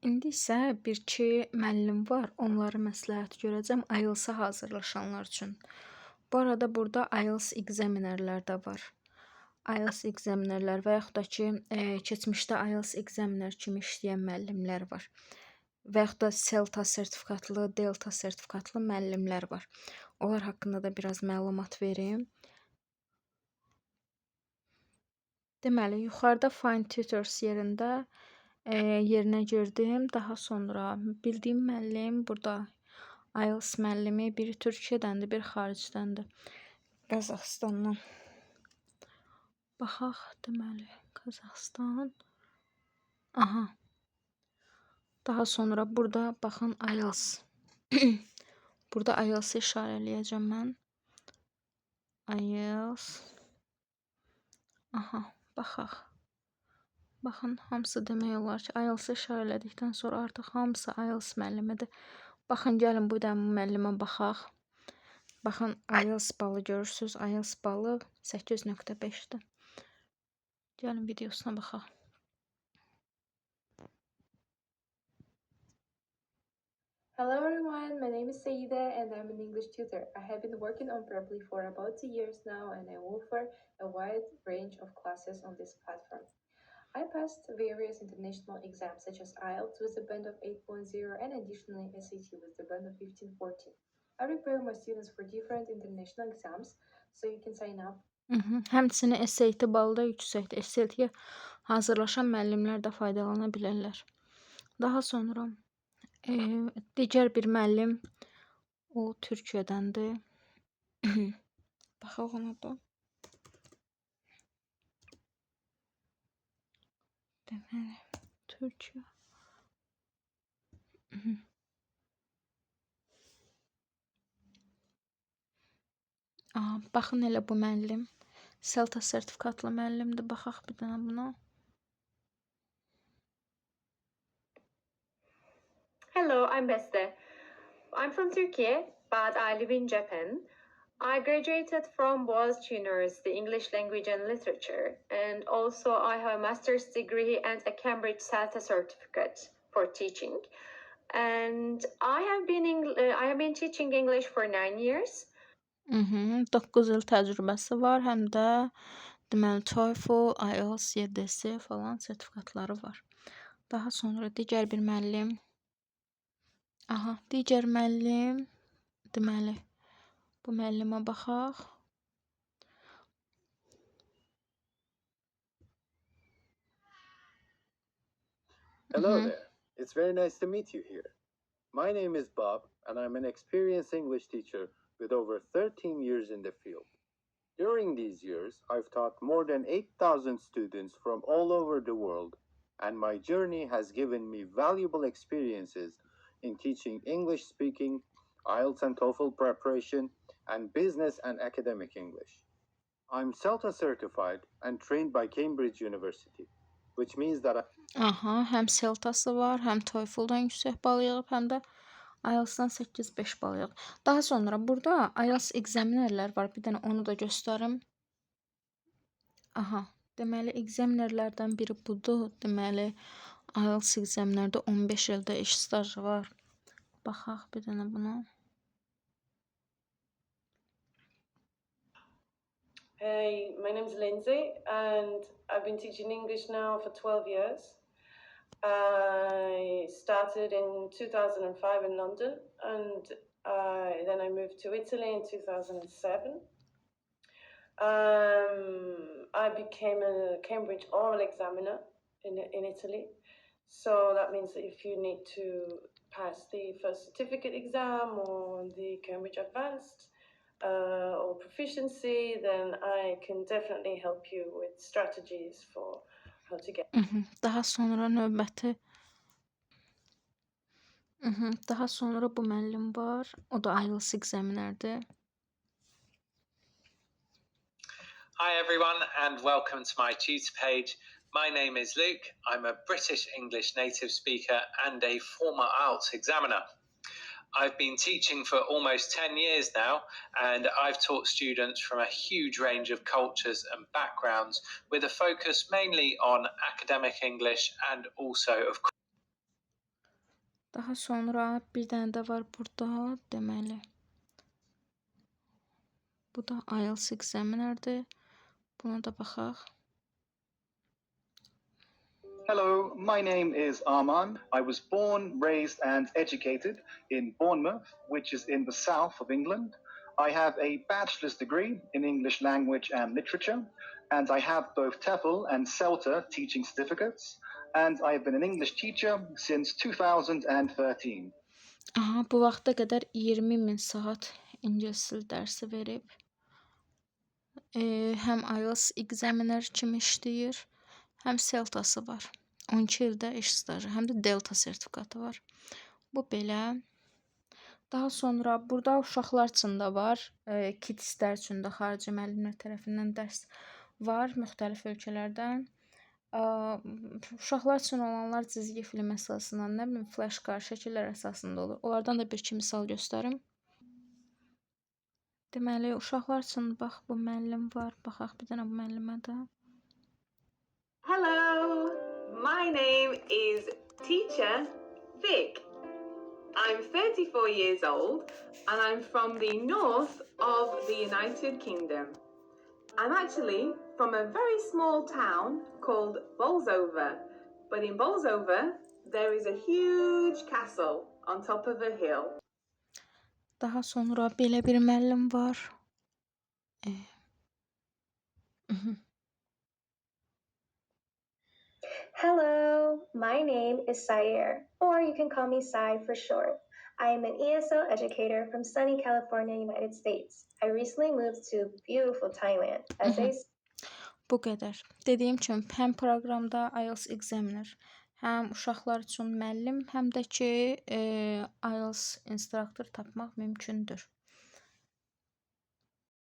İndi isə bir-iki müəllim var, onları məsləhət görəcəm IELTS-a hazırlaşanlar üçün. Bu arada burada IELTS examinerlər də var. IELTS examinerlər və yaxud da ki, keçmişdə IELTS examiner kimi işləyən müəllimlər var. Və yaxud da CELTA sertifikatlı, Delta sertifikatlı müəllimlər var. Onlar haqqında da biraz məlumat verim. Deməli, yuxarıda Find Tutors yerində yerinə girdim. Daha sonra bildiyim müəllim burada IELTS müəllimi, biri Türkiyədəndir, biri xaricdəndir. Qazaxıstandan. Baxaq, deməli, Qazaxıstan. Aha. Daha sonra burada baxın IELTS. Burada IELTS-i işarələyəcəm mən. IELTS. Aha, baxaq. Baxın, hamısı demək olar ki, IELTS-i işarələdikdən sonra artıq hamısı IELTS müəllimidir. Baxın, gəlin bu da müəllimə baxaq. Baxın, IELTS balı görürsünüz. IELTS balı 8.5-dir. Gəlin videosuna baxaq. Hello everyone, my name is Saida and I'm an English tutor. I have been working on Preply for about 2 years now and I offer a wide range of classes on this platform. I passed various international exams such as IELTS with a band of 8.0 and additionally SAT with the band of 15-14. I prepare my students for different international exams so you can sign up. Həmçinin SAT balı da yüksəkdir. SAT-yə hazırlaşan müəllimlər də faydalana bilərlər. Daha sonra digər bir müəllim, o Türkiyədəndir. Baxaq ona da. Deməli, Türkiyə. Baxın elə bu müəllim. CELTA sertifikatlı müəllimdir. Baxaq bir dənə buna. Hello, I'm Beste. I'm from Turkey, but I live in Japan. I graduated from Boğaziçi University English Language and Literature, and also I have a master's degree and a Cambridge CELTA certificate for teaching. And I have been teaching English for 9 years. 9 il təcrübəsi var, həm də deməli TOEFL, IELTS, YDS falan sertifikatları var. Daha sonra digər bir müəllim. Aha, digər müəllim. Deməli, bu müəllimə baxaq. Hello there. It's very nice to meet you here. My name is Bob, and I'm an experienced English teacher with over 13 years in the field. During these years, I've taught more than 8,000 students from all over the world, and my journey has given me valuable experiences in teaching English speaking, IELTS and TOEFL preparation, and business and academic English. I'm CELTA certified and trained by Cambridge University, which means that Həm CELTA-sı var, həm TOEFL-dan yüksək bal yığıb, həm də IELTS-dan 8-5 bal yığıb. Daha sonra burada IELTS examinerlər var. Bir dənə onu da göstərim. Aha, deməli examinerlərdən biri budur. Deməli IELTS examinerdə 15 ildə iş stajı var. Baxaq bir dənə buna. Hey, my name is Lindsay and I've been teaching English now for 12 years. I started in 2005 in London and then I moved to Italy in 2007. I became a Cambridge oral examiner in Italy. So that means that if you need to pass the first certificate exam or the Cambridge Advanced or proficiency, then I can definitely help you with strategies for how to get. Daha sonra növbəti Daha sonra bu müəllim var. O da IELTS examinerdir. Hi everyone and welcome to my tutor page. My name is Luke. I'm a British English native speaker and a former IELTS examiner. I've been teaching for almost 10 years now, and I've taught students from a huge range of cultures and backgrounds with a focus mainly on academic English and also, of course, Daha sonra bir dənə də var burada, deməli. Bu da IELTS Examiner'dir. Buna da baxaq. Hello, my name is Arman. I was born, raised, and educated in Bournemouth, which is in the south of England. I have a bachelor's degree in English language and literature, and I have both TEFL and CELTA teaching certificates, and I have been an English teacher since 2013. Aha, bu vaxta qədər 20.000 saat ingilis dil dərsi verib. Həm IELTS Examiner kimi işləyir, həm CELTA-sı var. 12 ildə iş stajı, həm də Delta sertifikatı var. Bu belə. Daha sonra burada uşaqlar üçün də var. Kidslər üçün də xarici müəllimlər tərəfindən dərs var müxtəlif ölkələrdən. Uşaqlar üçün olanlar cizgi film əsasında, nə bilim, flashcard şəkillər əsasında olur. Onlardan da bir-iki misal göstərim. Deməli, uşaqlar üçün bax bu müəllim var. Baxaq bir dənə bu müəllimə də. Hello, my name is Teacher Vic. I'm 34 years old and I'm from the north of the United Kingdom. I'm actually from a very small town called Bolsover, but in Bolsover there is a huge castle on top of a hill. Daha sonra belə bir müəllim var. Hello, my name is Sayer, or you can call me Sai for short. I am an ESL educator from sunny California, United States. I recently moved to beautiful Thailand as a Bu qədər. Dediyim kimi, həm proqramda IELTS Examiner, həm uşaqlar üçün müəllim, həm də ki, IELTS instruktor tapmaq mümkündür.